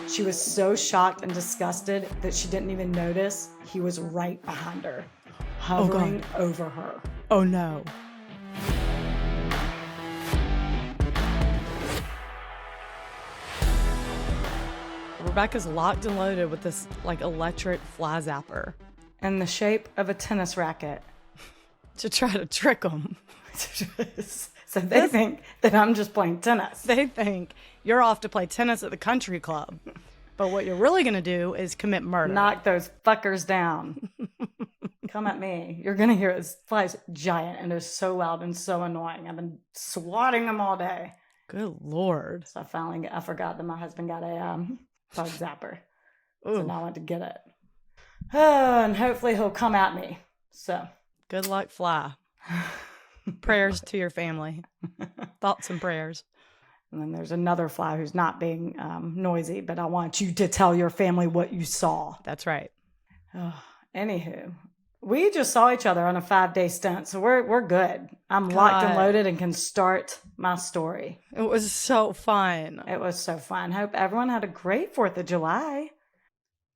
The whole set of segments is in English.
She was so shocked and disgusted that she didn't even notice he was right behind her, hovering over her. Oh no. Rebecca's locked and loaded with this like electric fly zapper In the shape of a tennis racket. to try to trick them. So they think that I'm just playing tennis. They think you're off to play tennis at the country club. But what you're really going to do is commit murder. Knock those fuckers down. Come at me. You're going to hear this fly's giant and it's so loud and so annoying. I've been swatting them all day. Good Lord. So I forgot that my husband got a bug zapper. Ooh. So now I want to get it. Oh, and hopefully he'll come at me. So Good luck, fly. Prayers to your family. Thoughts and prayers. And then there's another fly who's not being noisy, but I want you to tell your family what you saw. That's right. Anywho, we just saw each other on a 5-day stint, so we're good. I'm locked and loaded and can start my story. It was so fun. It was so fun. Hope everyone had a great 4th of July.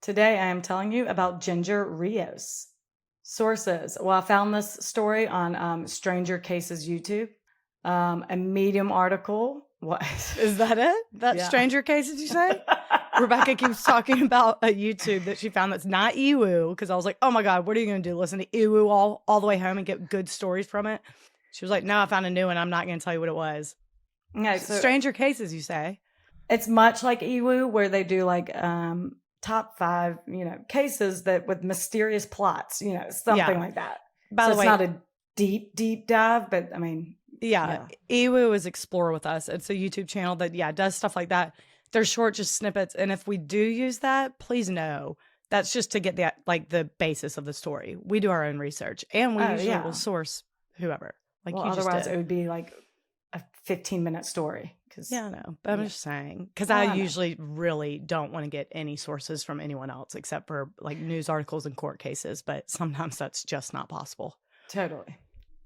Today I am telling you about Ginger Rios. Sources. Well, I found this story on Stranger Cases YouTube. A Medium article. What? Is that it? That Yeah. Stranger Case, did you say? Rebecca keeps talking about a YouTube that she found that's not Ewu, because I was like, oh my God, what are you going to do? Listen to Ewu all the way home and get good stories from it? She was like, no, I found a new one. I'm not going to tell you what it was. Yeah, so Stranger Cases, you say? it's much like Ewu, where they do like top 5, cases that with mysterious plots, something like that. By So the it's way, not a deep dive, but I mean, yeah. Ewu is Explore With Us. It's a YouTube channel that, does stuff like that. They're short, just snippets. And if we do use that, please know that's just to get the basis of the story. We do our own research, and we usually will source whoever. Like well, you just otherwise did. it would be like a 15-minute story. Yeah, I know. But I'm just saying, because I usually really don't want to get any sources from anyone else except for like news articles and court cases. But sometimes that's just not possible. Totally.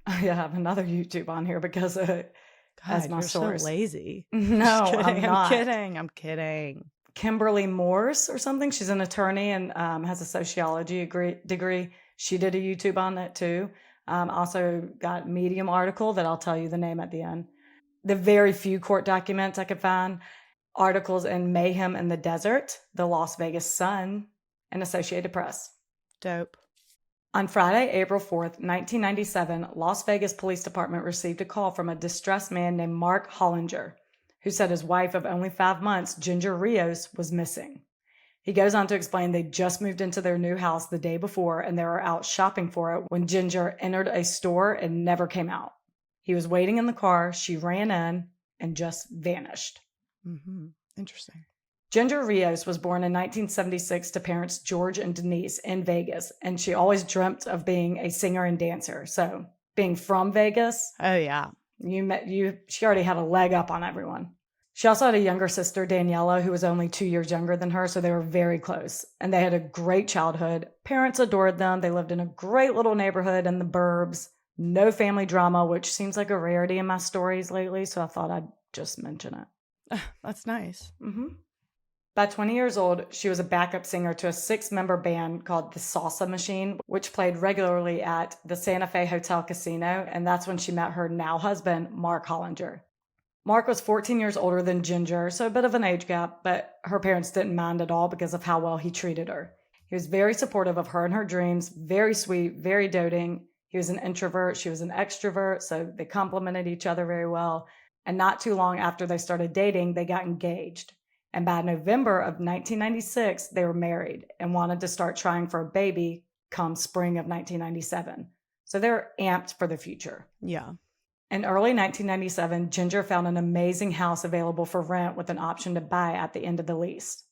I have another YouTube on here because as my you're source. so lazy. No, I'm not. I'm kidding. Kimberly Morse or something. She's an attorney and has a sociology degree. She did a YouTube on it too. Also got Medium article that I'll tell you the name at the end. The very few court documents I could find. Articles in Mayhem in the Desert, the Las Vegas Sun, and Associated Press. Dope. On Friday, April 4th, 1997, Las Vegas Police Department received a call from a distressed man named Mark Hollinger, who said his wife of only 5 months, Ginger Rios, was missing. He goes on to explain they just moved into their new house the day before and they were out shopping for it when Ginger entered a store and never came out. He was waiting in the car, she ran in, and just vanished. Mm-hmm. Interesting. Ginger Rios was born in 1976 to parents George and Denise in Vegas, and she always dreamt of being a singer and dancer. So, being from Vegas, oh yeah, she already had a leg up on everyone. She also had a younger sister, Daniela, who was only 2 years younger than her, so they were very close. And they had a great childhood. Parents adored them. They lived in a great little neighborhood in the burbs. No family drama, which seems like a rarity in my stories lately, so I thought I'd just mention it. That's nice. Mm-hmm. By 20 years old, she was a backup singer to a 6-member band called the Salsa Machine, which played regularly at the Santa Fe Hotel Casino, and that's when she met her now husband, Mark Hollinger. Mark was 14 years older than Ginger, so a bit of an age gap, but her parents didn't mind at all because of how well he treated her. He was very supportive of her and her dreams, very sweet, very doting. He was an introvert, she was an extrovert, so they complemented each other very well. And not too long after they started dating, they got engaged. And by November of 1996, they were married and wanted to start trying for a baby come spring of 1997. So they were amped for the future. Yeah. In early 1997, Ginger found an amazing house available for rent with an option to buy at the end of the lease.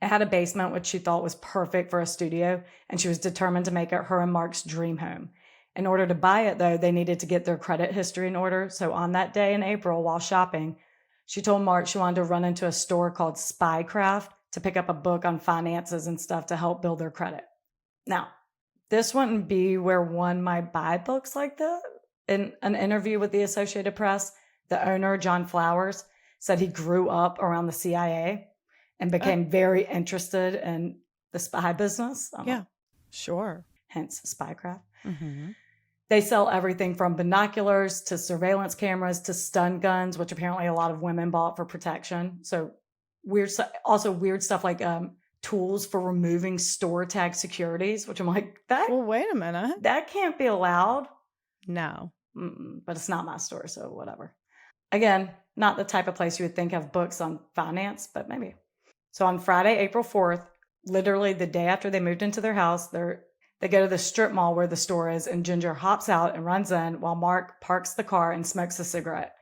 It had a basement, which she thought was perfect for a studio, and she was determined to make it her and Mark's dream home. In order to buy it, though, they needed to get their credit history in order. So on that day in April, while shopping, she told Mark she wanted to run into a store called Spycraft to pick up a book on finances and stuff to help build their credit. Now, this wouldn't be where one might buy books like that. In an interview with the Associated Press, the owner, John Flowers, said he grew up around the CIA. and became very interested in the spy business. Yeah, sure. Hence spycraft. Mm-hmm. They sell everything from binoculars to surveillance cameras to stun guns, which apparently a lot of women bought for protection. So also weird stuff like tools for removing store tag securities, which I'm like, Well, wait a minute. that can't be allowed. No. But it's not my store, so whatever. Again, not the type of place you would think have books on finance, but maybe. So on Friday, April 4th, literally the day after they moved into their house, they go to the strip mall where the store is, and Ginger hops out and runs in while Mark parks the car and smokes a cigarette.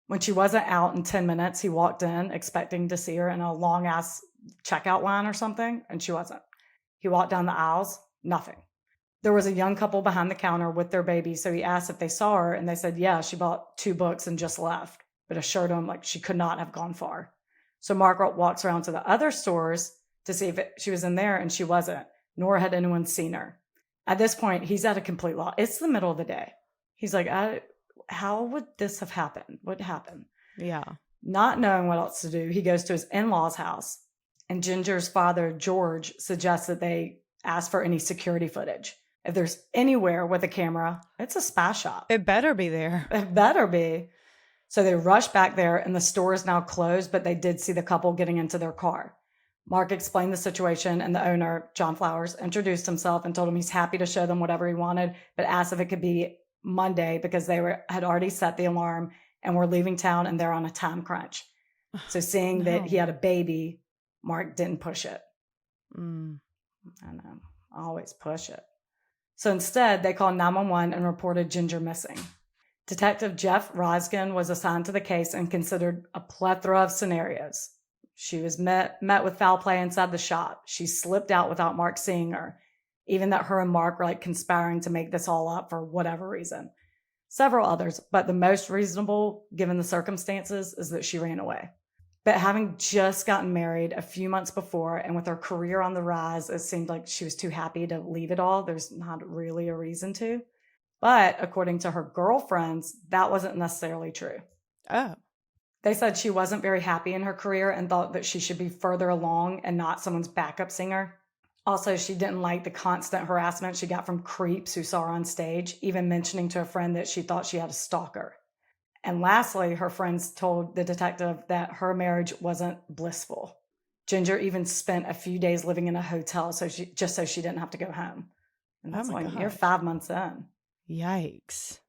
When she wasn't out in 10 minutes, he walked in expecting to see her in a long-ass checkout line or something, and she wasn't. He walked down the aisles, nothing. There was a young couple behind the counter with their baby, so he asked if they saw her, and they said, yeah, she bought 2 books and just left, but assured him like she could not have gone far. So Margaret walks around to the other stores to see if she was in there, and she wasn't, nor had anyone seen her. At this point, he's at a complete loss. It's the middle of the day. He's like, how would this have happened? What happened? Yeah. Not knowing what else to do, he goes to his in-laws' house, and Ginger's father, George, suggests that they ask for any security footage. If there's anywhere with a camera, it's a spy shop. It better be there. It better be. So they rush back there, and the store is now closed, but they did see the couple getting into their car. Mark explained the situation, and the owner, John Flowers, introduced himself and told him he's happy to show them whatever he wanted, but asked if it could be Monday because they had already set the alarm and were leaving town and they're on a time crunch. So seeing that he had a baby, Mark didn't push it. I know. I always push it. So instead, they called 911 and reported Ginger missing. Detective Jeff Roskin was assigned to the case and considered a plethora of scenarios. She was met with foul play inside the shop. She slipped out without Mark seeing her. Even that her and Mark were like conspiring to make this all up for whatever reason. Several others, but the most reasonable, given the circumstances, is that she ran away. But having just gotten married a few months before and with her career on the rise, it seemed like she was too happy to leave it all. There's not really a reason to. But according to her girlfriends, that wasn't necessarily true. Oh. They said she wasn't very happy in her career and thought that she should be further along and not someone's backup singer. Also, she didn't like the constant harassment she got from creeps who saw her on stage, even mentioning to a friend that she thought she had a stalker. And lastly, her friends told the detective that her marriage wasn't blissful. Ginger even spent a few days living in a hotel so she didn't have to go home. And that's like, you're 5 months in. Yikes.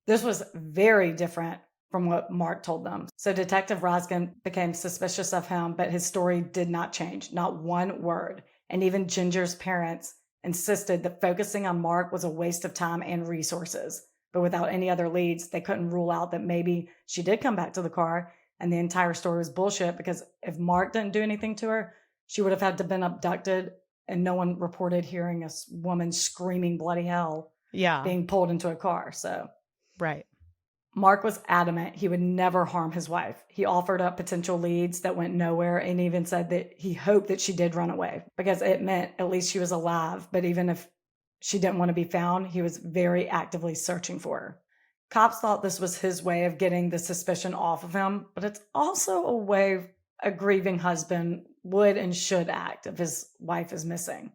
This was very different from what Mark told them. So Detective Roskin became suspicious of him, but his story did not change, not one word. And even Ginger's parents insisted that focusing on Mark was a waste of time and resources. But without any other leads, they couldn't rule out that maybe she did come back to the car and the entire story was bullshit, because if Mark didn't do anything to her, she would have had to been abducted, and no one reported hearing a woman screaming bloody hell being pulled into a car. So right. Mark was adamant he would never harm his wife. He offered up potential leads that went nowhere and even said that he hoped that she did run away because it meant at least she was alive. But even if she didn't want to be found, he was very actively searching for her. Cops thought this was his way of getting the suspicion off of him, but it's also a way a grieving husband would and should act if his wife is missing.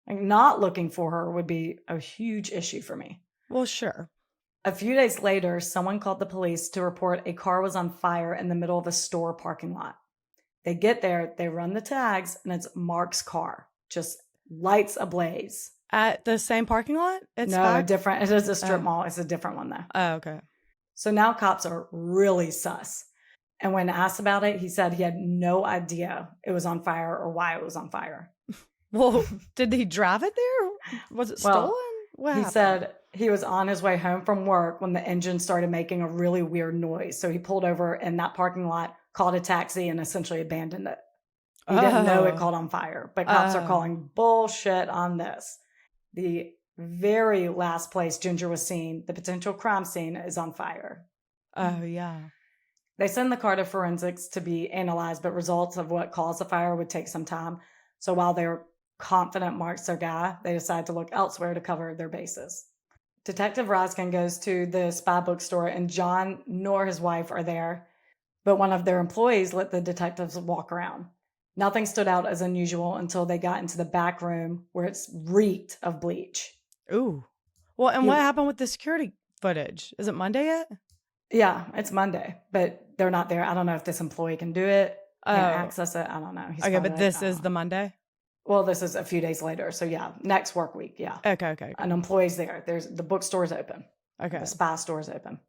Like, not looking for her would be a huge issue for me. Well, sure. A few days later, someone called the police to report a car was on fire in the middle of a store parking lot. They get there, they run the tags, and it's Mark's car, just lights ablaze. At the same parking lot? No, different. It is a strip mall. It's a different one, though. Oh, okay. So now cops are really sus. And when asked about it, he said he had no idea it was on fire or why it was on fire. Well, did he drive it there? Was it stolen? What happened? Said he was on his way home from work when the engine started making a really weird noise. So he pulled over in that parking lot, called a taxi, and essentially abandoned it. He didn't know it caught on fire, but cops are calling bullshit on this. The very last place Ginger was seen, the potential crime scene, is on fire. Oh, yeah. They send the car to forensics to be analyzed, but results of what caused the fire would take some time. So while they're confident Mark's their guy, they decide to look elsewhere to cover their bases. Detective Roskin goes to the spy bookstore, and John nor his wife are there, but one of their employees let the detectives walk around. Nothing stood out as unusual until they got into the back room where it's reeked of bleach. Ooh. Well, and He, what happened with the security footage? Is it Monday yet? yeah, it's Monday, but they're not there. I don't know if this employee can do it, can't Oh, access it. I don't know. He's okay, probably but like, this is the Monday? well, this is a few days later. So yeah, next work week. Yeah. Okay. An employee's there. There's the bookstore's open. Okay. The spy store's open.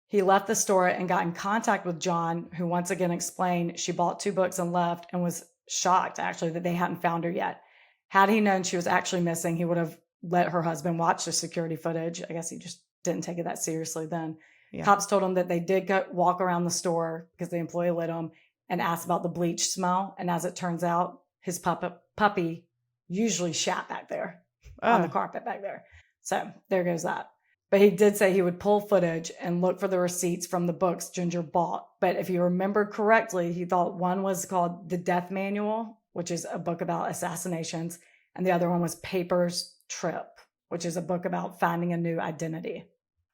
He left the store and got in contact with John, who once again explained she bought 2 books and left, and was shocked actually that they hadn't found her yet. Had he known she was actually missing, he would have let her husband watch the security footage. I guess he just didn't take it that seriously then. Yeah. Cops told him that they did walk around the store because the employee lit him and asked about the bleach smell. And as it turns out, his puppy usually shat back there on the carpet back there. So there goes that. But he did say he would pull footage and look for the receipts from the books Ginger bought. But if you remember correctly, he thought one was called The Death Manual, which is a book about assassinations, and the other one was Paper's Trip, which is a book about finding a new identity.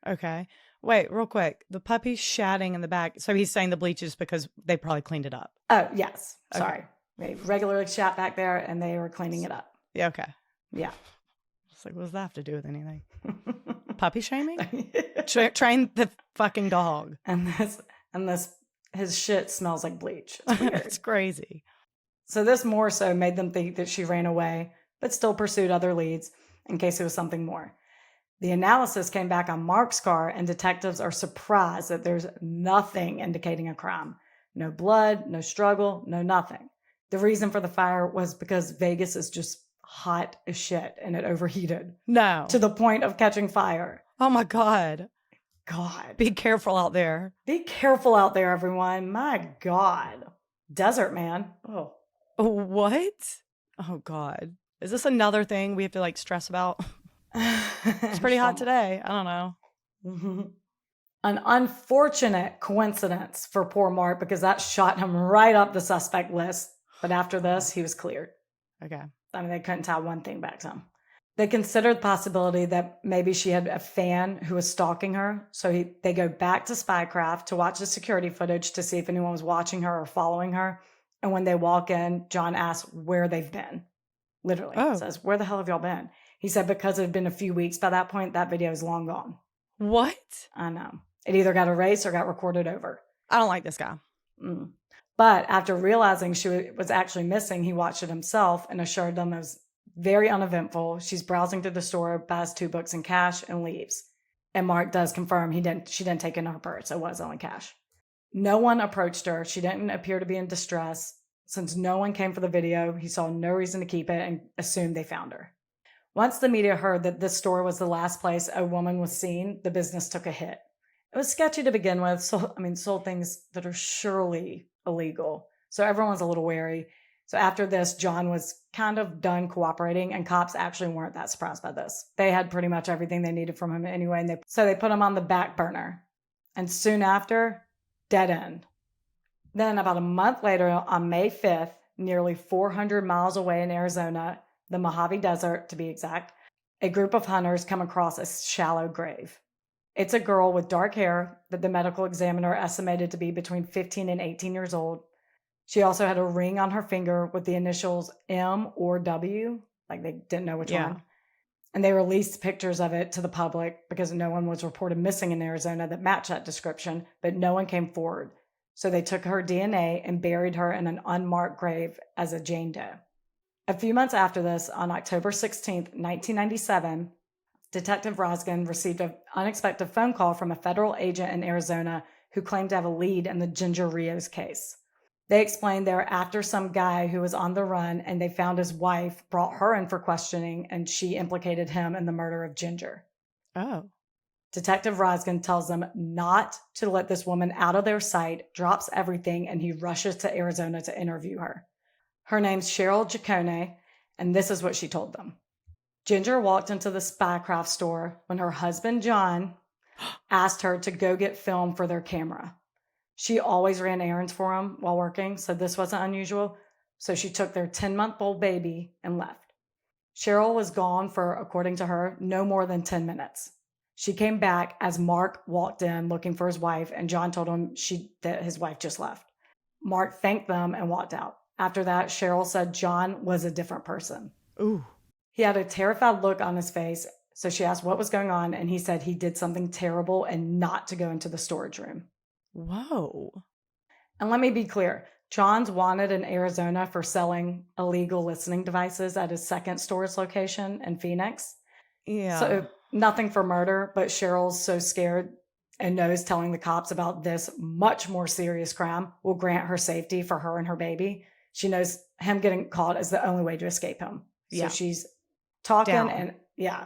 Okay. Wait, real quick. The puppy's shatting in the back. So he's saying the bleach is because they probably cleaned it up. Oh, yes. Okay. Sorry. They regularly shat back there and they were cleaning it up. Yeah, okay. Yeah. It's like, what does that have to do with anything? Puppy shaming? Train the fucking dog. And his shit smells like bleach. It's weird. It's crazy. So this more so made them think that she ran away, but still pursued other leads in case it was something more. The analysis came back on Mark's car, and detectives are surprised that there's nothing indicating a crime. No blood, no struggle, no nothing. The reason for the fire was because Vegas is just hot as shit and it overheated. No. To the point of catching fire. Oh my God. God. Be careful out there. Be careful out there, everyone. My God. Desert, man. Oh. What? Oh God. Is this another thing we have to like stress about? It's pretty hot today. I don't know. Mm-hmm. An unfortunate coincidence for poor Mark because that shot him right up the suspect list. But after this, he was cleared. Okay. I mean, they couldn't tie one thing back to him. They considered the possibility that maybe she had a fan who was stalking her. So they go back to Spycraft to watch the security footage to see if anyone was watching her or following her. And when they walk in, John asks where they've been. Literally. Says, where the hell have y'all been? He said because it had been a few weeks by that point, that video is long gone. What? I know. It either got erased or got recorded over. I don't like this guy. But after realizing she was actually missing, he watched it himself and assured them it was very uneventful. She's browsing through the store, buys 2 books in cash, and leaves. And Mark does confirm she didn't take it in her purse. It was only cash. No one approached her. She didn't appear to be in distress. Since no one came for the video, he saw no reason to keep it and assumed they found her. Once the media heard that this store was the last place a woman was seen, the business took a hit. It was sketchy to begin with. Sold things that are surely illegal. So everyone's a little wary. So after this, John was kind of done cooperating, and cops actually weren't that surprised by this. They had pretty much everything they needed from him anyway, and so they put him on the back burner. And soon after, dead end. Then about a month later, on May 5th, nearly 400 miles away in Arizona, the Mojave Desert to be exact, a group of hunters come across a shallow grave. It's a girl with dark hair that the medical examiner estimated to be between 15 and 18 years old. She also had a ring on her finger with the initials M or W, like they didn't know which one. And they released pictures of it to the public because no one was reported missing in Arizona that matched that description, but no one came forward. So they took her DNA and buried her in an unmarked grave as a Jane Doe. A few months after this, on October 16th, 1997, Detective Rosgan received an unexpected phone call from a federal agent in Arizona who claimed to have a lead in the Ginger Rios case. They explained they were after some guy who was on the run, and they found his wife, brought her in for questioning, and she implicated him in the murder of Ginger. Oh. Detective Rosgan tells them not to let this woman out of their sight, drops everything, and he rushes to Arizona to interview her. Her name's Cheryl Giacone, and this is what she told them. Ginger walked into the Spycraft store when her husband, John, asked her to go get film for their camera. She always ran errands for him while working, so this wasn't unusual. So she took their 10-month-old baby and left. Cheryl was gone for, according to her, no more than 10 minutes. She came back as Mark walked in looking for his wife, and John told him that his wife just left. Mark thanked them and walked out. After that, Cheryl said John was a different person. Ooh. He had a terrified look on his face, so she asked what was going on, and he said he did something terrible and not to go into the storage room. Whoa. And let me be clear, John's wanted in Arizona for selling illegal listening devices at his second storage location in Phoenix. Yeah. So nothing for murder, but Cheryl's so scared and knows telling the cops about this much more serious crime will grant her safety for her and her baby. She knows him getting caught is the only way to escape him. So she's talking Down.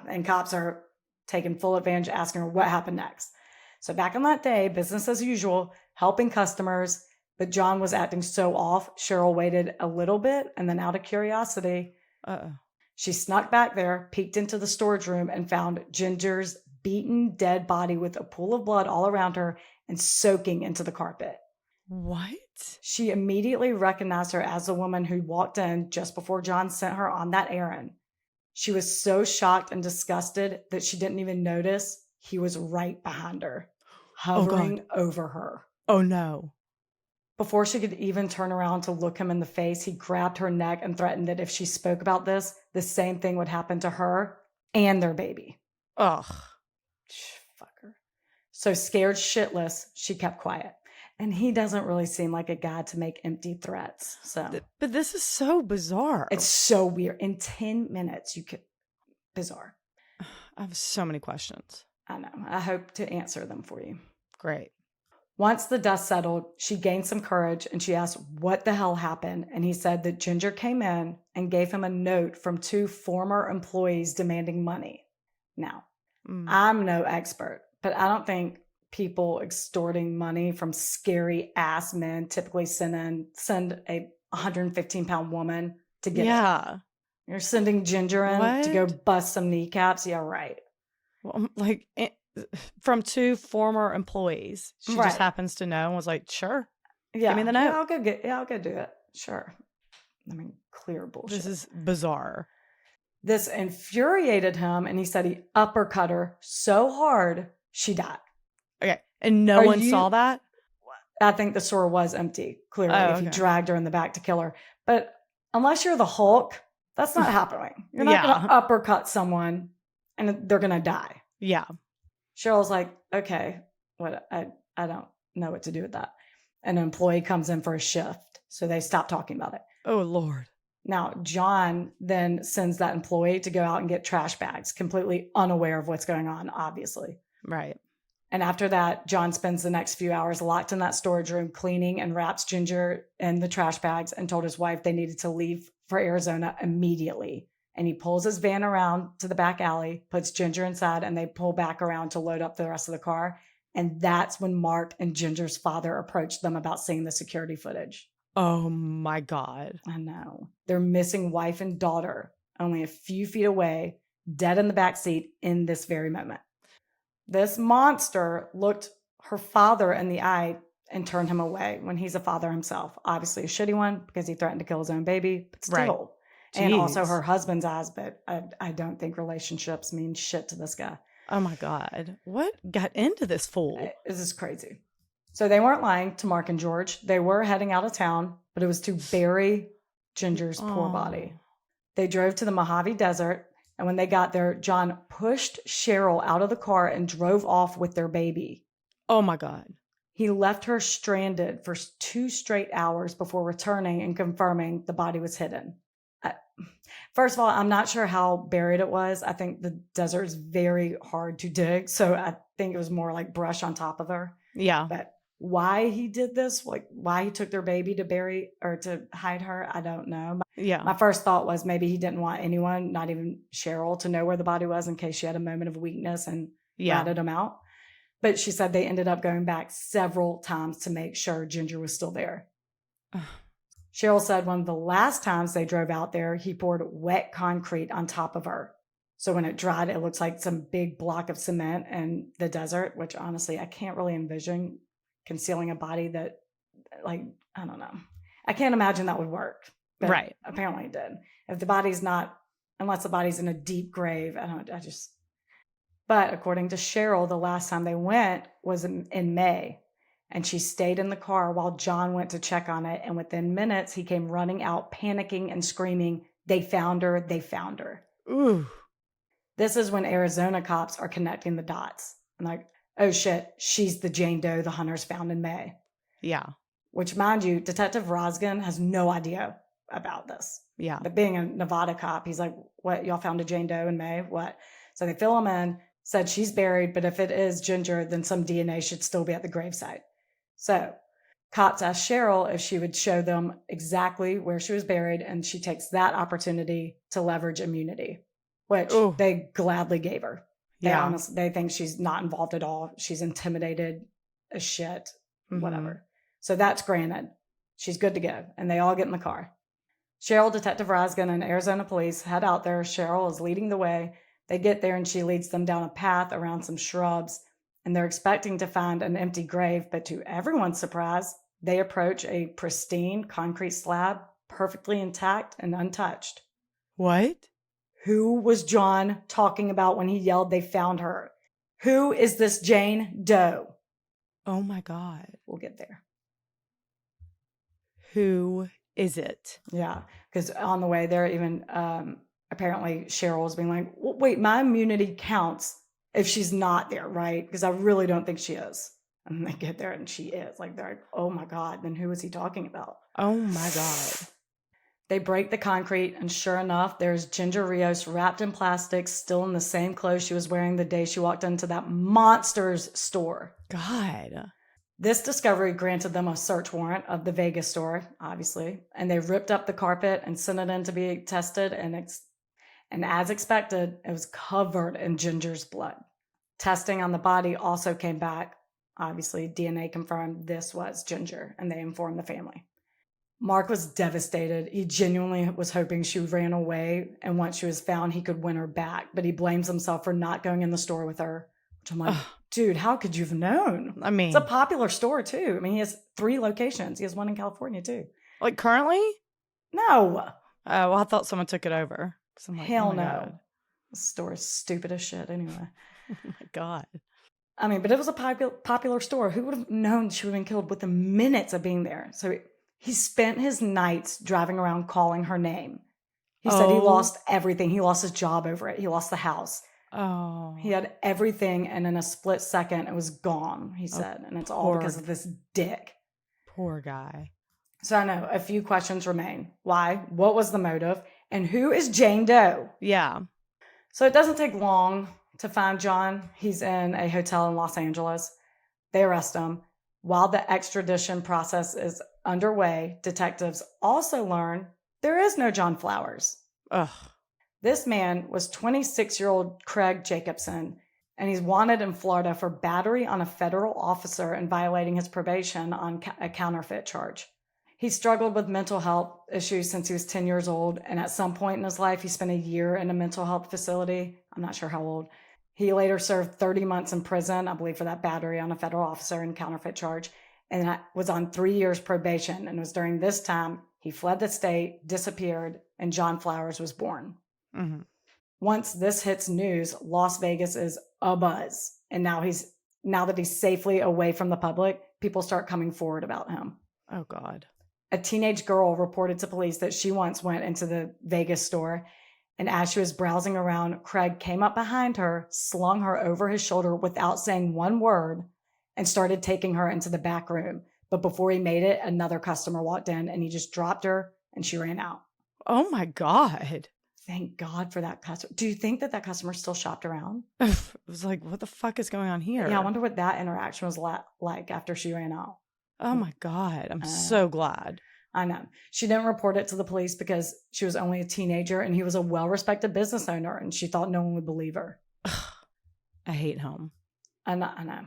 and cops are taking full advantage, asking her what happened next. So back on that day, business as usual, helping customers, but John was acting so off. Cheryl waited a little bit, and then out of curiosity, she snuck back there, peeked into the storage room, and found Ginger's beaten, dead body with a pool of blood all around her and soaking into the carpet. What? She immediately recognized her as the woman who walked in just before John sent her on that errand. She was so shocked and disgusted that she didn't even notice he was right behind her, hovering over her. Oh, no. Before she could even turn around to look him in the face, he grabbed her neck and threatened that if she spoke about this, the same thing would happen to her and their baby. Ugh. Fucker. So scared shitless, she kept quiet. And he doesn't really seem like a guy to make empty threats. So, But this is so bizarre. It's so weird. In 10 minutes, you could. Bizarre. I have so many questions. I know. I hope to answer them for you. Great. Once the dust settled, she gained some courage and she asked what the hell happened. And he said that Ginger came in and gave him a note from 2 former employees demanding money. Now, I'm no expert, but I don't think people extorting money from scary ass men typically send a 115-pound woman to get it. You're sending Ginger in to go bust some kneecaps? Yeah, right. Well, like, from 2 former employees. She just happens to know and was like, sure. Yeah. Give me the note. I'll go do it. Sure. I mean, clear bullshit. This is bizarre. This infuriated him, and he said he uppercut her so hard she died. Okay. And no one saw that? I think the store was empty, clearly, if he dragged her in the back to kill her. But unless you're the Hulk, that's not happening. You're not going to uppercut someone and they're going to die. Yeah. Cheryl's like, okay, what? I don't know what to do with that. An employee comes in for a shift, so they stop talking about it. Oh, Lord. Now, John then sends that employee to go out and get trash bags, completely unaware of what's going on, obviously. Right. And after that, John spends the next few hours locked in that storage room, cleaning and wraps Ginger in the trash bags and told his wife they needed to leave for Arizona immediately. And he pulls his van around to the back alley, puts Ginger inside, and they pull back around to load up the rest of the car. And that's when Mark and Ginger's father approached them about seeing the security footage. Oh, my God. I know. Their missing wife and daughter, only a few feet away, dead in the backseat in this very moment. This monster looked her father in the eye and turned him away when he's a father himself. Obviously a shitty one because he threatened to kill his own baby, but still. Right. And also her husband's eyes, but I don't think relationships mean shit to this guy. Oh my God. What got into this fool? This is crazy. So they weren't lying to Mark and George. They were heading out of town, but it was to bury Ginger's poor body. They drove to the Mojave Desert, and when they got there, John pushed Cheryl out of the car and drove off with their baby. Oh my God. He left her stranded for 2 straight hours before returning and confirming the body was hidden. First of all, I'm not sure how buried it was. I think the desert is very hard to dig. So I think it was more like brush on top of her. Yeah. But why he did this, like why he took their baby to bury or to hide her, I don't know. Yeah. My first thought was maybe he didn't want anyone, not even Cheryl, to know where the body was in case she had a moment of weakness and ratted him out. But she said they ended up going back several times to make sure Ginger was still there. Cheryl said one of the last times they drove out there, he poured wet concrete on top of her. So when it dried, it looks like some big block of cement in the desert, which honestly, I can't really envision concealing a body that, like, I don't know. I can't imagine that would work. But right. Apparently it did. If the body's not, unless the body's in a deep grave, But according to Cheryl, the last time they went was in May. and she stayed in the car while John went to check on it. And within minutes, he came running out, panicking and screaming, "They found her! They found her!" Ooh. This is when Arizona cops are connecting the dots. And like, oh shit, she's the Jane Doe the hunters found in May. Yeah. Which, mind you, Detective Rosgan has no idea about this. Yeah. But being a Nevada cop, he's like, what, y'all found a Jane Doe in May? What? So they fill him in, said she's buried, but if it is Ginger, then some DNA should still be at the gravesite. So cops asked Cheryl if she would show them exactly where she was buried, and she takes that opportunity to leverage immunity, which they gladly gave her. They think she's not involved at all. She's intimidated as shit, whatever. So that's granted. She's good to go. And they all get in the car. Cheryl, Detective Rosgan, and Arizona police head out there. Cheryl is leading the way. They get there and she leads them down a path around some shrubs. And they're expecting to find an empty grave. But to everyone's surprise, they approach a pristine concrete slab, perfectly intact and untouched. What? Who was John talking about when he yelled they found her? Who is this Jane Doe? Oh my God. We'll get there. Who is it? Yeah, because on the way there, even apparently Cheryl was being like, well, wait, my immunity counts if she's not there, right? Because I really don't think she is. And they get there and she is. Like, they're like, oh my God, then who is he talking about? Oh my God. They break the concrete, and sure enough, there's Ginger Rios wrapped in plastic, still in the same clothes she was wearing the day she walked into that monster's store. God. This discovery granted them a search warrant of the Vegas store, obviously, and they ripped up the carpet and sent it in to be tested, and as expected, it was covered in Ginger's blood. Testing on the body also came back. Obviously, DNA confirmed this was Ginger, and they informed the family. Mark was devastated. He genuinely was hoping she ran away, and once she was found, he could win her back, but he blames himself for not going in the store with her, which I'm like, dude, how could you have known? I mean, it's a popular store too. I mean, he has 3 locations. He has one in California too. Like currently? No. Well, I thought someone took it over. I'm like, hell oh no. God. The store is stupid as shit anyway. Oh my God. I mean, but it was a popular store. Who would have known she would have been killed within minutes of being there? So he spent his nights driving around calling her name. He said he lost everything. He lost his job over it. He lost the house. Oh. He had everything, and in a split second, it was gone, he said. And it's all because of this dick. Poor guy. So I know a few questions remain. Why? What was the motive? And who is Jane Doe? Yeah. So it doesn't take long to find John. He's in a hotel in Los Angeles. They arrest him. While the extradition process is underway, detectives also learn there is no John Flowers. Ugh. This man was 26-year-old Craig Jacobson, and he's wanted in Florida for battery on a federal officer and violating his probation on a counterfeit charge. He struggled with mental health issues since he was 10 years old, and at some point in his life, he spent a year in a mental health facility. I'm not sure how old. He later served 30 months in prison, I believe, for that battery on a federal officer and counterfeit charge, and was on 3 years probation. And it was during this time he fled the state, disappeared, and John Flowers was born. Mm-hmm. Once this hits news, Las Vegas is abuzz. And now that he's safely away from the public, people start coming forward about him. Oh, God. A teenage girl reported to police that she once went into the Vegas store, and as she was browsing around, Craig came up behind her, slung her over his shoulder without saying one word, and started taking her into the back room. But before he made it, another customer walked in, and he just dropped her, and she ran out. Oh, my God. Thank God for that customer. Do you think that customer still shopped around? It was like, what the fuck is going on here? Yeah, I wonder what that interaction was like after she ran out. Oh my God. I'm so glad. I know. She didn't report it to the police because she was only a teenager and he was a well-respected business owner, and she thought no one would believe her. I hate him. I know.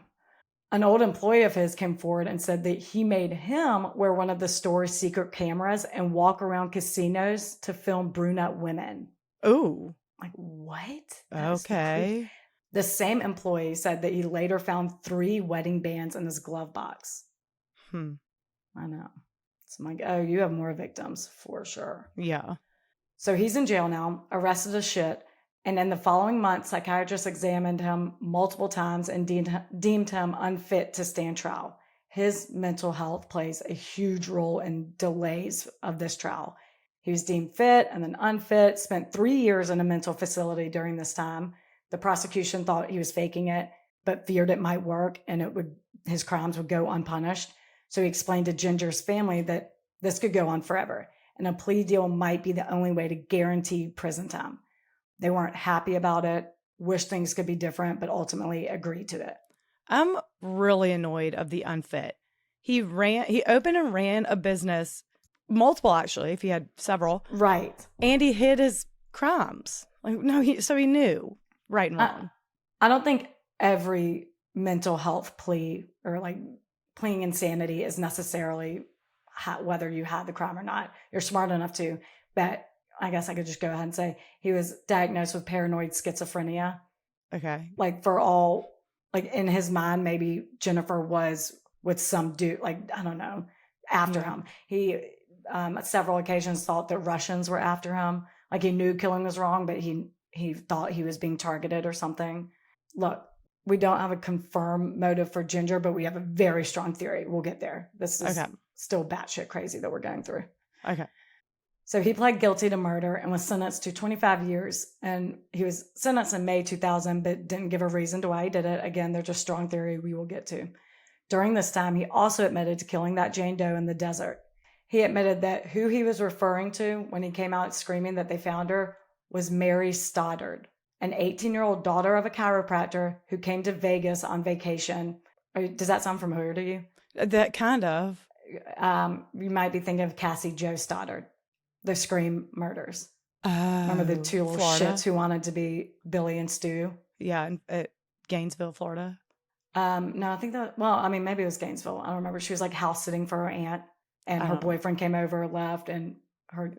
An old employee of his came forward and said that he made him wear one of the store's secret cameras and walk around casinos to film brunette women. Ooh. Like, what? Okay. The same employee said that he later found 3 wedding bands in his glove box. I know. So I'm like, oh, you have more victims for sure. Yeah. So he's in jail now, arrested as shit. And in the following month, psychiatrists examined him multiple times and deemed him unfit to stand trial. His mental health plays a huge role in delays of this trial. He was deemed fit and then unfit, spent 3 years in a mental facility during this time. The prosecution thought he was faking it, but feared it might work and his crimes would go unpunished. So he explained to Ginger's family that this could go on forever, and a plea deal might be the only way to guarantee prison time. They weren't happy about it, wished things could be different, but ultimately agreed to it. I'm really annoyed of the unfit. He opened and ran a business, multiple actually, if he had several. Right. And he hid his crimes. Like, no, so he knew right and wrong. I don't think every mental health plea or like pleading insanity is necessarily whether you had the crime or not. You're smart enough to, but I guess I could just go ahead and say he was diagnosed with paranoid schizophrenia. Okay. Like for all, like in his mind, maybe Jennifer was with some dude, like, I don't know, after him. He, at several occasions thought that Russians were after him. Like he knew killing was wrong, but he thought he was being targeted or something. Look, we don't have a confirmed motive for Ginger, but we have a very strong theory. We'll get there. This is still batshit crazy that we're going through. Okay. So he pled guilty to murder and was sentenced to 25 years. And he was sentenced in May 2000, but didn't give a reason to why he did it. Again, they're just strong theory we will get to. During this time, he also admitted to killing that Jane Doe in the desert. He admitted that who he was referring to when he came out screaming that they found her was Mary Stoddard, an 18-year-old daughter of a chiropractor who came to Vegas on vacation. Does that sound familiar to you? That kind of. You might be thinking of Cassie Jo Stoddard, the Scream murders. Oh, remember the two little shits who wanted to be Billy and Stu? Yeah, at Gainesville, Florida. No, I think maybe it was Gainesville. I don't remember. She was like house sitting for her aunt, and her boyfriend came over, left, and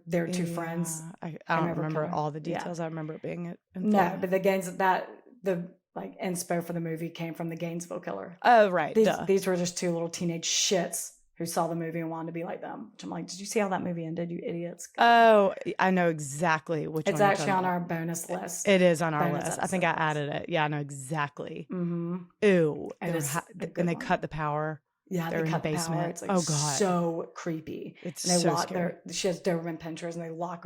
their two friends. I don't remember all the details. I remember it being no, but the like inspo for the movie came from the Gainesville killer. Oh, right. These were just two little teenage shits who saw the movie and wanted to be like them. Which I'm like, did you see how that movie ended, you idiots? Oh, I know exactly which one. It's actually on our bonus list. It is on our list. I think I added it. Yeah, I know exactly. Mm-hmm. Ew. And they cut the power. Yeah, they're in the basement. Power. It's like, oh god, so creepy. It's and they so lock scary. She has Doberman pinchers, and they lock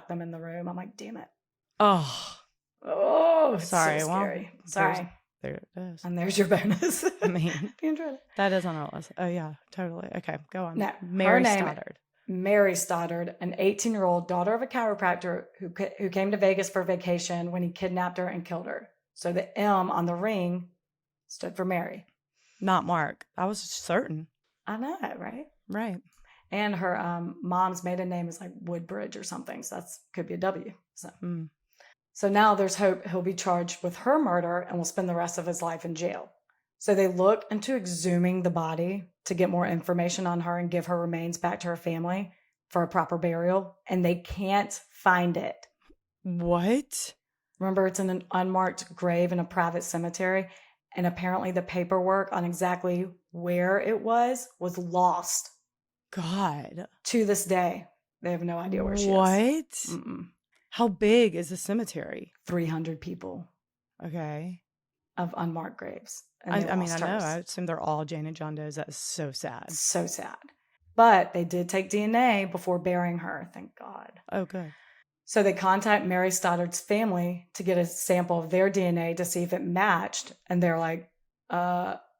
them in the room. I'm like, damn it. Oh, it's sorry. So scary. Well, sorry. There it is. And there's your bonus. I mean, you enjoyed it. That is on our list. Oh yeah, totally. Okay, go on. No, Mary Stoddard. Mary Stoddard, an 18-year-old daughter of a chiropractor who came to Vegas for vacation when he kidnapped her and killed her. So the M on the ring stood for Mary. Not Mark. I was certain. I know, right? Right. And her mom's maiden name is like Woodbridge or something. So that could be a W. So now there's hope he'll be charged with her murder and will spend the rest of his life in jail. So they look into exhuming the body to get more information on her and give her remains back to her family for a proper burial. And they can't find it. What? Remember, it's in an unmarked grave in a private cemetery. And apparently the paperwork on exactly where it was lost. God. To this day, they have no idea where she is. What? Mm-mm. How big is the cemetery? 300 people. Okay. Of unmarked graves. I know. I assume they're all Jane and John Doe's. That's so sad. So sad. But they did take DNA before burying her. Thank God. Oh, good. So they contact Mary Stoddard's family to get a sample of their DNA to see if it matched. And they're like,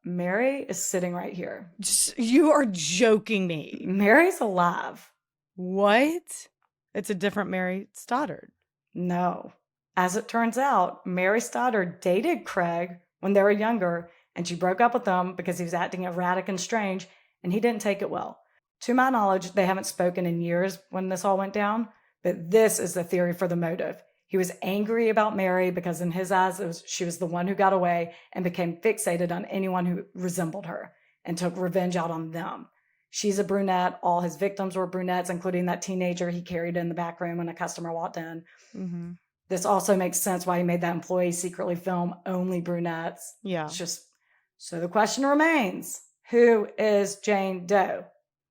Mary is sitting right here. You are joking me. Mary's alive. What? It's a different Mary Stoddard. No. As it turns out, Mary Stoddard dated Craig when they were younger, and she broke up with him because he was acting erratic and strange, and he didn't take it well. To my knowledge, they haven't spoken in years when this all went down, but this is the theory for the motive. He was angry about Mary because in his eyes, she was the one who got away and became fixated on anyone who resembled her and took revenge out on them. She's a brunette. All his victims were brunettes, including that teenager he carried in the back room when a customer walked in. Mm-hmm. This also makes sense why he made that employee secretly film only brunettes. Yeah. It's just, so the question remains, who is Jane Doe?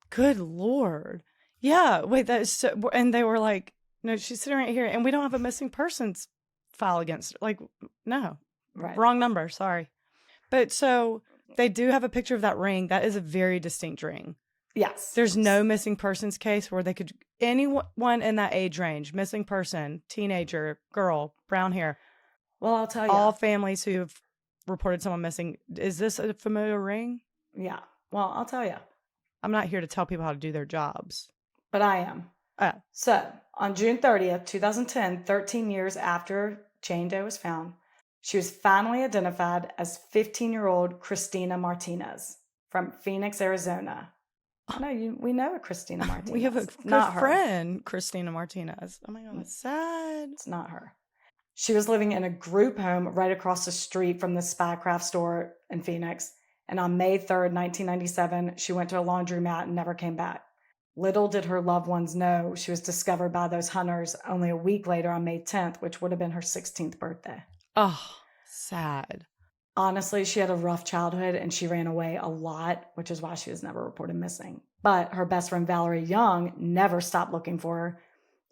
Good Lord. Yeah. Wait, that is so, and they were like, no, she's sitting right here and we don't have a missing persons file against her. Like, no. Right. Wrong number. Sorry. But so They do have a picture of that ring. That is a very distinct ring. Yes. There's no missing persons case where they could, anyone in that age range, missing person, teenager, girl, brown hair. Well, I'll tell you. All families who have reported someone missing. Is this a familiar ring? Yeah. Well, I'll tell you. I'm not here to tell people how to do their jobs. But I am. So, on June 30th, 2010, 13 years after Jane Doe was found, she was finally identified as 15-year-old Christina Martinez from Phoenix, Arizona. I know we know a Christina Martinez. We have a good friend, Christina Martinez. Oh my God, that's sad. It's not her. She was living in a group home right across the street from the Spycraft store in Phoenix. And on May 3rd, 1997, she went to a laundromat and never came back. Little did her loved ones know she was discovered by those hunters only a week later on May 10th, which would have been her 16th birthday. Oh, sad. Honestly, she had a rough childhood and she ran away a lot, which is why she was never reported missing. But her best friend Valerie Young never stopped looking for her.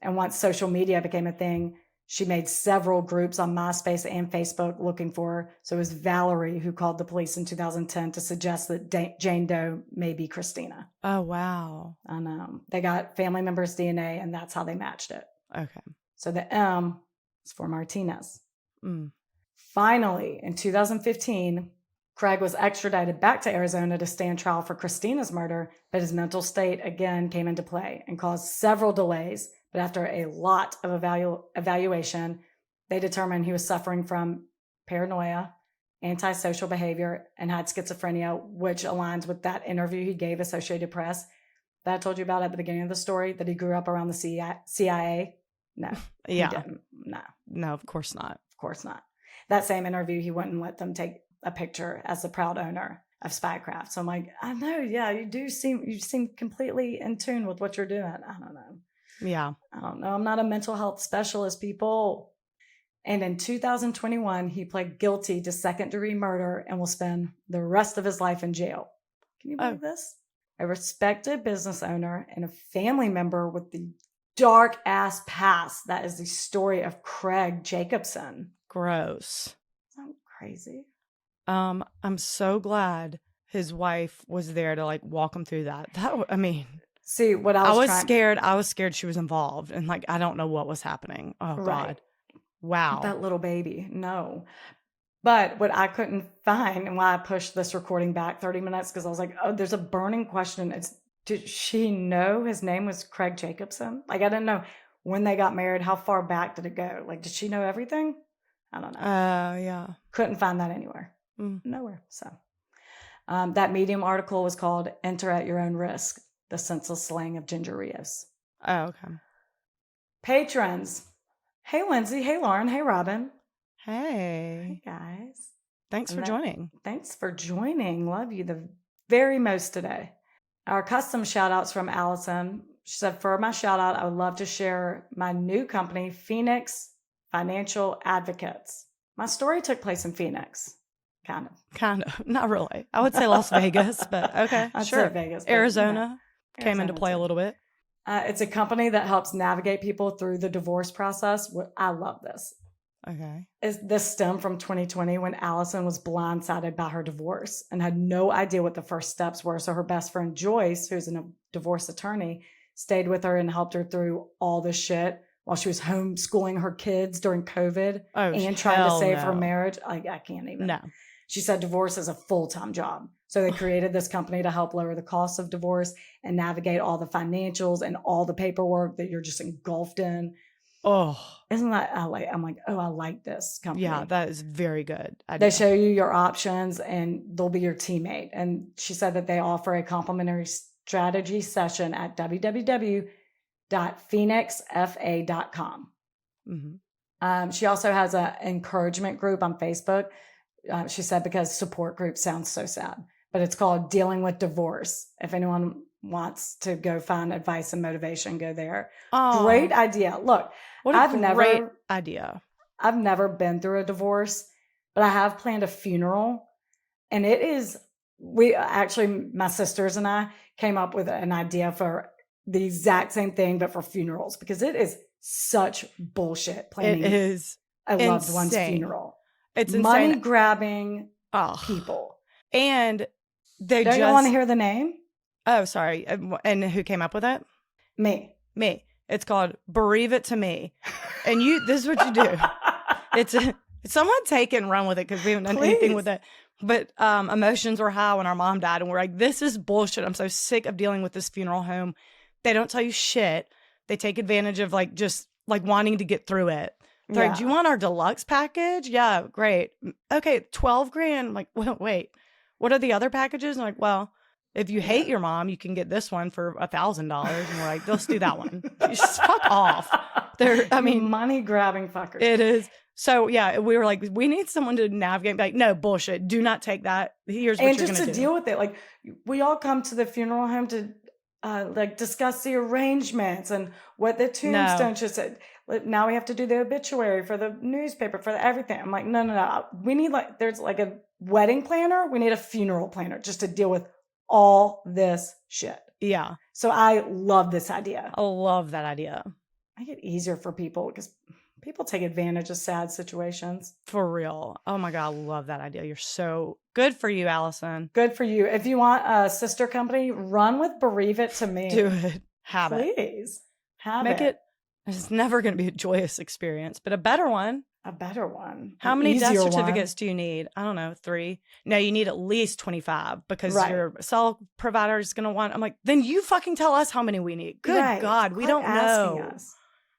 And once social media became a thing, she made several groups on MySpace and Facebook looking for her. So it was Valerie who called the police in 2010 to suggest that Jane Doe may be Christina. Oh, wow. I know. They got family members' DNA and that's how they matched it. Okay. So the M is for Martinez. Mm. Finally, in 2015, Craig was extradited back to Arizona to stand trial for Christina's murder, but his mental state again came into play and caused several delays. But after a lot of evaluation, they determined he was suffering from paranoia, antisocial behavior, and had schizophrenia, which aligns with that interview he gave Associated Press that I told you about at the beginning of the story, that he grew up around the CIA. No. Yeah. He didn't. No. No, of course not. Of course not. That same interview, he wouldn't let them take a picture as the proud owner of Spycraft. So I'm like, I know, yeah, you seem completely in tune with what you're doing. I don't know. Yeah. I don't know. I'm not a mental health specialist, people. And in 2021, he pled guilty to second-degree murder and will spend the rest of his life in jail. Can you believe this? A respected business owner and a family member with the dark-ass past. That is the story of Craig Jacobson. Gross. Isn't that crazy? I'm so glad his wife was there to like walk him through that. See, what I was scared. I was scared she was involved, and like I don't know what was happening. Oh Right. God, wow, That little baby. No. But what I couldn't find, and why I pushed this recording back 30 minutes, because I was like, oh, there's a burning question. Did she know his name was Craig Jacobson? Like, I didn't know when they got married. How far back did it go? Like, did she know everything? I don't know. Yeah. Couldn't find that anywhere. Nowhere. So that Medium article was called Enter at Your Own Risk, the senseless slaying of Ginger Rios. Oh, okay. Patrons. Hey, Lindsay. Hey, Lauren. Hey, Robin. Hey. Hey, guys. Thanks for joining. Thanks for joining. Love you the very most today. Our custom shout outs from Allison. She said, for my shout out, I would love to share my new company, Phoenix Financial Advocates. My story took place in Phoenix. Kind of. Not really. I would say Las Vegas, but okay. I'd sure. say Vegas. Arizona came into play a little bit. It's a company that helps navigate people through the divorce process. I love this. Okay. This stemmed from 2020 when Allison was blindsided by her divorce and had no idea what the first steps were. So her best friend Joyce, who's a divorce attorney, stayed with her and helped her through all this shit while she was homeschooling her kids during COVID and trying to save her marriage. I can't even. No. She said divorce is a full-time job. So they created this company to help lower the cost of divorce and navigate all the financials and all the paperwork that you're just engulfed in. Oh, isn't that, I'm like, oh, I like this company. Yeah, that is very good. They show you your options and they'll be your teammate. And she said that they offer a complimentary strategy session at www.phoenixfa.com. Mm-hmm. She also has an encouragement group on Facebook. She said because support group sounds so sad, but it's called Dealing with Divorce. If anyone wants to go find advice and motivation, go there. Oh, great idea. Look, what a great idea. I've never been through a divorce, but I have planned a funeral. And it is, my sisters and I came up with an idea for the exact same thing, but for funerals, because it is such bullshit planning. It is a loved one's funeral. It's money grabbing people. And they Don't you want to hear the name? Oh, sorry. And who came up with it? Me. It's called Bereave It to Me. And this is what you do. It's someone take it and run with it because we haven't done anything with it. But emotions were high when our mom died, and we're like, this is bullshit. I'm so sick of dealing with this funeral home. They don't tell you shit. They take advantage of just wanting to get through it. They're like, do you want our deluxe package? Yeah, great. Okay, $12,000. I'm like, well, wait, what are the other packages? And I'm like, well, if you hate your mom, you can get this one for $1,000. And we're like, let's do that one. Just fuck off. Money grabbing fuckers. It is. So yeah, we were like, we need someone to navigate. Like, no bullshit. Do not take that. Here's what you're gonna do. And just to deal with it, like we all come to the funeral home to discuss the arrangements and what the tombstone should say. Now we have to do the obituary for the newspaper for everything. I'm like, no. We need there's a wedding planner. We need a funeral planner just to deal with all this shit. Yeah. So I love this idea. I love that idea. Make it easier for people because people take advantage of sad situations. For real. Oh my God, I love that idea. You're so good for you, Allison. Good for you. If you want a sister company, run with Bereave It to Me. Do it. Have it. Please. Make it. It's never going to be a joyous experience, but a better one. A better one. How many death certificates do you need? I don't know, 3. No, you need at least 25 because your cell provider is going to want. I'm like, then you fucking tell us how many we need. Good God, we don't know.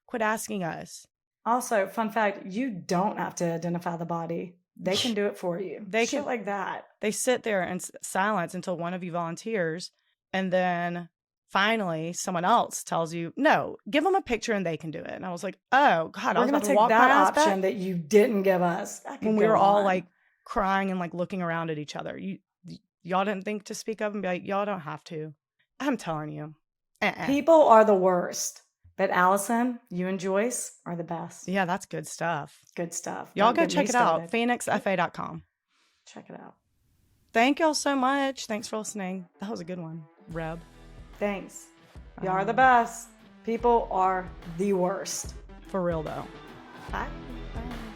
Quit asking us. Also, fun fact, you don't have to identify the body. They can do it for you. They can like that. They sit there in silence until one of you volunteers, and then finally someone else tells you, no, give them a picture and they can do it. And I was like, oh God, we're going to take that option that you didn't give us. When we were all crying and looking around at each other. Y'all didn't think to speak up and be like, y'all don't have to. I'm telling you. People are the worst. But Allison, you and Joyce are the best. Yeah, that's good stuff. Good stuff. Y'all go check it out. PhoenixFA.com. Check it out. Thank y'all so much. Thanks for listening. That was a good one, Reb. Thanks. You are the best. People are the worst. For real, though. Bye. Bye.